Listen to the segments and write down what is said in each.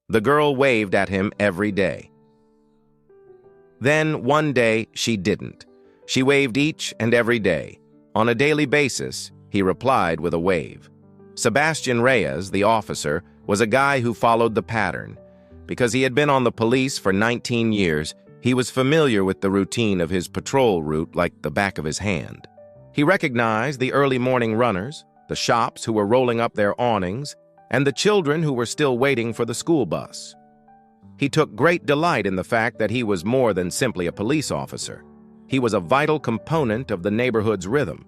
The girl waved at him every day. Then, one day, she didn't. She waved each and every day. On a daily basis, he replied with a wave. Sebastian Reyes, the officer, was a guy who followed the pattern. Because he had been on the police for 19 years, he was familiar with the routine of his patrol route like the back of his hand. He recognized the early morning runners, the shops who were rolling up their awnings, and the children who were still waiting for the school bus. He took great delight in the fact that he was more than simply a police officer. He was a vital component of the neighborhood's rhythm.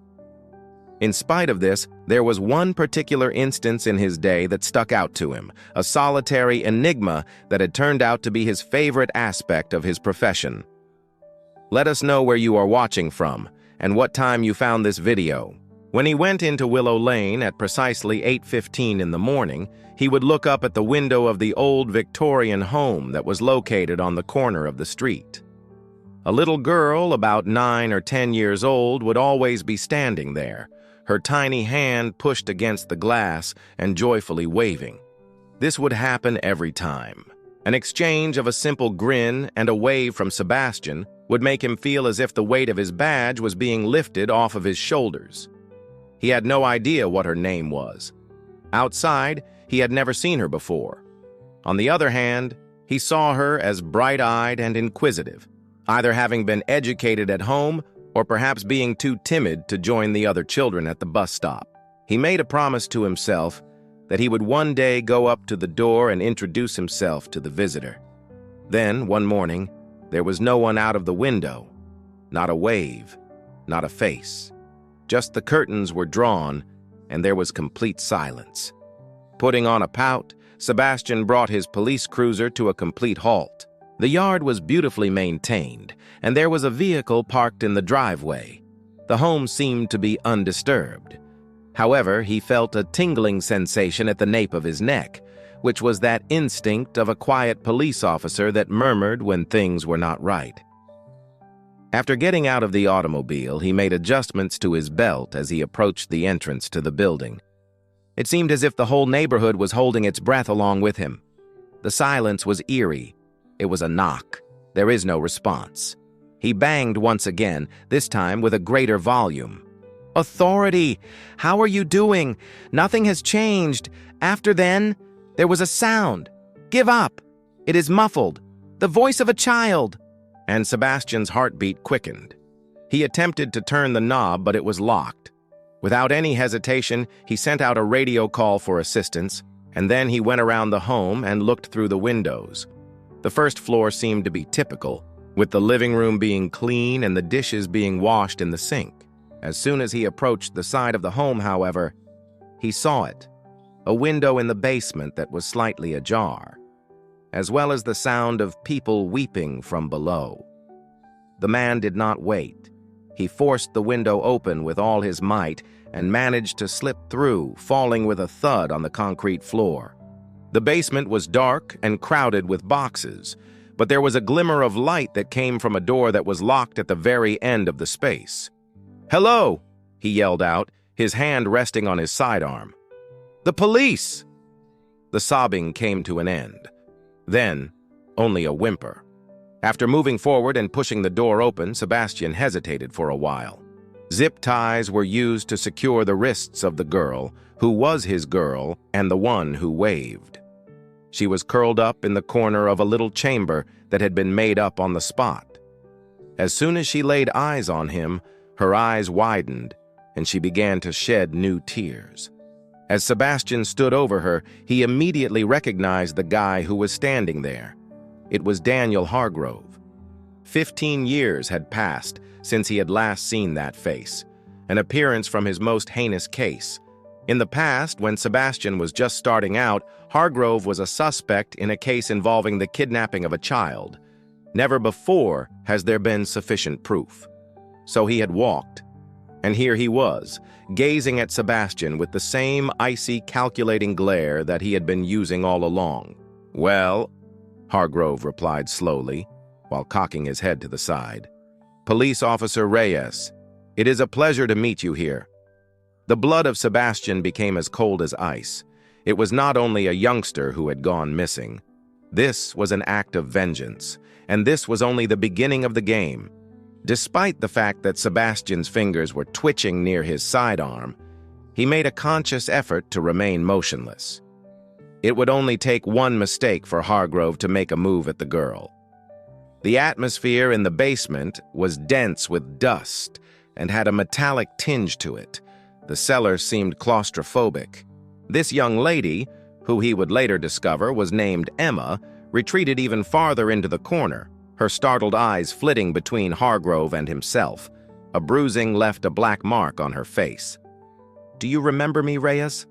In spite of this, there was one particular instance in his day that stuck out to him, a solitary enigma that had turned out to be his favorite aspect of his profession. Let us know where you are watching from and what time you found this video. When he went into Willow Lane at precisely 8:15 in the morning, he would look up at the window of the old Victorian home that was located on the corner of the street. A little girl, about 9 or 10 years old, would always be standing there, her tiny hand pushed against the glass and joyfully waving. This would happen every time. An exchange of a simple grin and a wave from Sebastian would make him feel as if the weight of his badge was being lifted off of his shoulders. He had no idea what her name was. Outside, he had never seen her before. On the other hand, he saw her as bright-eyed and inquisitive, either having been educated at home or perhaps being too timid to join the other children at the bus stop. He made a promise to himself that he would one day go up to the door and introduce himself to the visitor. Then, one morning, there was no one out of the window, not a wave, not a face. Just the curtains were drawn, and there was complete silence. Putting on a pout, Sebastian brought his police cruiser to a complete halt. The yard was beautifully maintained, and there was a vehicle parked in the driveway. The home seemed to be undisturbed. However, he felt a tingling sensation at the nape of his neck, which was that instinct of a quiet police officer that murmured when things were not right. After getting out of the automobile, he made adjustments to his belt as he approached the entrance to the building. It seemed as if the whole neighborhood was holding its breath along with him. The silence was eerie. It was a knock. There is no response. He banged once again, this time with a greater volume. "Authority! How are you doing? Nothing has changed. After then, there was a sound. Give up! It is muffled. The voice of a child!" And Sebastian's heartbeat quickened. He attempted to turn the knob, but it was locked. Without any hesitation, he sent out a radio call for assistance, and then he went around the home and looked through the windows. The first floor seemed to be typical, with the living room being clean and the dishes being washed in the sink. As soon as he approached the side of the home, however, he saw it, a window in the basement that was slightly ajar, as well as the sound of people weeping from below. The man did not wait. He forced the window open with all his might and managed to slip through, falling with a thud on the concrete floor. The basement was dark and crowded with boxes, but there was a glimmer of light that came from a door that was locked at the very end of the space. "Hello!" he yelled out, his hand resting on his sidearm. "The police!" The sobbing came to an end. Then, only a whimper. After moving forward and pushing the door open, Sebastian hesitated for a while. Zip ties were used to secure the wrists of the girl, who was his girl and the one who waved. She was curled up in the corner of a little chamber that had been made up on the spot. As soon as she laid eyes on him, her eyes widened, and she began to shed new tears. As Sebastian stood over her, he immediately recognized the guy who was standing there. It was Daniel Hargrove. 15 years had passed since he had last seen that face, an appearance from his most heinous case. In the past, when Sebastian was just starting out, Hargrove was a suspect in a case involving the kidnapping of a child. Never before has there been sufficient proof. So he had walked, and here he was, gazing at Sebastian with the same icy, calculating glare that he had been using all along. "Well," Hargrove replied slowly, while cocking his head to the side. "Police Officer Reyes, it is a pleasure to meet you here." The blood of Sebastian became as cold as ice. It was not only a youngster who had gone missing. This was an act of vengeance, and this was only the beginning of the game. Despite the fact that Sebastian's fingers were twitching near his sidearm, he made a conscious effort to remain motionless. It would only take one mistake for Hargrove to make a move at the girl. The atmosphere in the basement was dense with dust and had a metallic tinge to it. The cellar seemed claustrophobic. This young lady, who he would later discover was named Emma, retreated even farther into the corner, her startled eyes flitting between Hargrove and himself. A bruising left a black mark on her face. "Do you remember me, Reyes?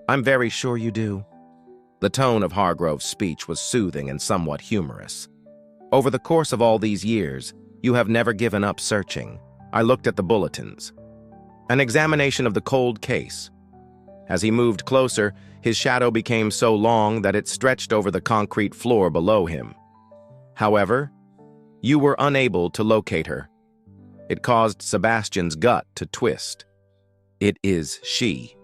I'm very sure you do." The tone of Hargrove's speech was soothing and somewhat humorous. "Over the course of all these years, you have never given up searching." I looked at the bulletins. An examination of the cold case. As he moved closer, his shadow became so long that it stretched over the concrete floor below him. "However, you were unable to locate her." It caused Sebastian's gut to twist. "It is she.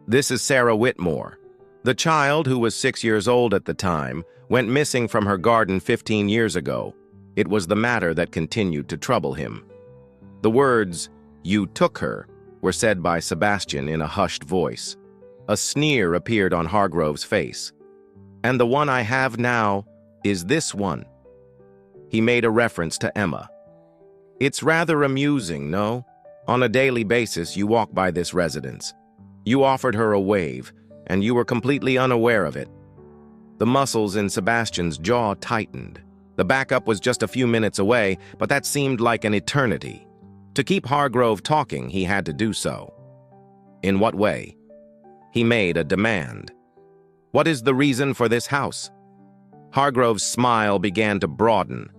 This is Sarah Whitmore. The child, who was 6 years old at the time, went missing from her garden 15 years ago. It was the matter that continued to trouble him." The words, "You took her," were said by Sebastian in a hushed voice. A sneer appeared on Hargrove's face. "And the one I have now is this one." He made a reference to Emma. "It's rather amusing, no? On a daily basis, you walk by this residence. You offered her a wave, and you were completely unaware of it." The muscles in Sebastian's jaw tightened. The backup was just a few minutes away, but that seemed like an eternity. To keep Hargrove talking, he had to do so. "In what way?" He made a demand. "What is the reason for this house?" Hargrove's smile began to broaden.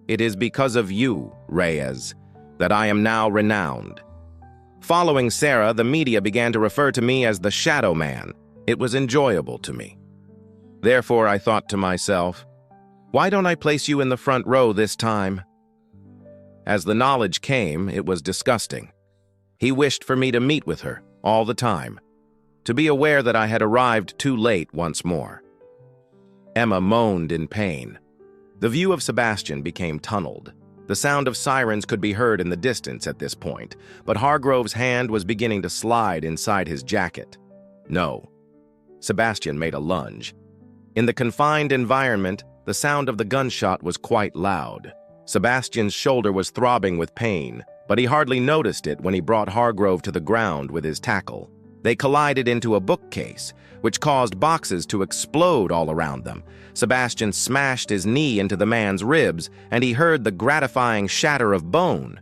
"It is because of you, Reyes, that I am now renowned. Following Sarah, the media began to refer to me as the Shadow Man. It was enjoyable to me. Therefore, I thought to myself, why don't I place you in the front row this time?" As the knowledge came, it was disgusting. He wished for me to meet with her all the time, to be aware that I had arrived too late once more. Emma moaned in pain. The view of Sebastian became tunneled. The sound of sirens could be heard in the distance at this point, but Hargrove's hand was beginning to slide inside his jacket. "No." Sebastian made a lunge. In the confined environment, the sound of the gunshot was quite loud. Sebastian's shoulder was throbbing with pain, but he hardly noticed it when he brought Hargrove to the ground with his tackle. They collided into a bookcase, which caused boxes to explode all around them. Sebastian smashed his knee into the man's ribs, and he heard the gratifying shatter of bone.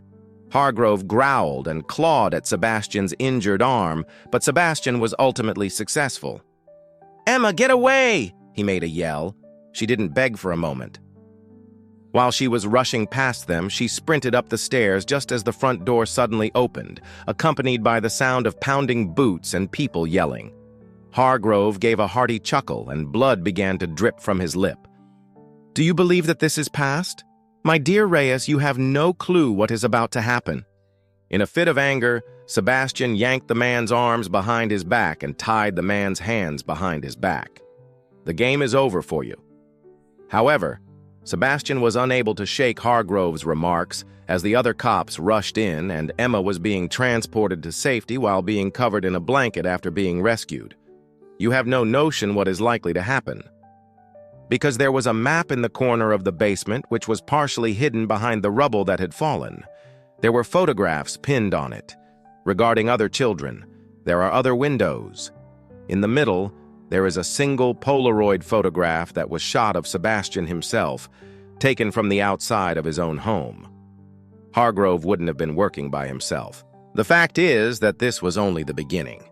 Hargrove growled and clawed at Sebastian's injured arm, but Sebastian was ultimately successful. "Emma, get away!" he made a yell. She didn't beg for a moment. While she was rushing past them, she sprinted up the stairs just as the front door suddenly opened, accompanied by the sound of pounding boots and people yelling. Hargrove gave a hearty chuckle, and blood began to drip from his lip. "Do you believe that this is past? My dear Reyes, you have no clue what is about to happen." In a fit of anger, Sebastian yanked the man's arms behind his back and tied the man's hands behind his back. "The game is over for you." However, Sebastian was unable to shake Hargrove's remarks as the other cops rushed in and Emma was being transported to safety while being covered in a blanket after being rescued. You have no notion what is likely to happen. Because there was a map in the corner of the basement which was partially hidden behind the rubble that had fallen. There were photographs pinned on it. Regarding other children, there are other windows. In the middle, there is a single Polaroid photograph that was shot of Sebastian himself, taken from the outside of his own home. Hargrove wouldn't have been working by himself. The fact is that this was only the beginning.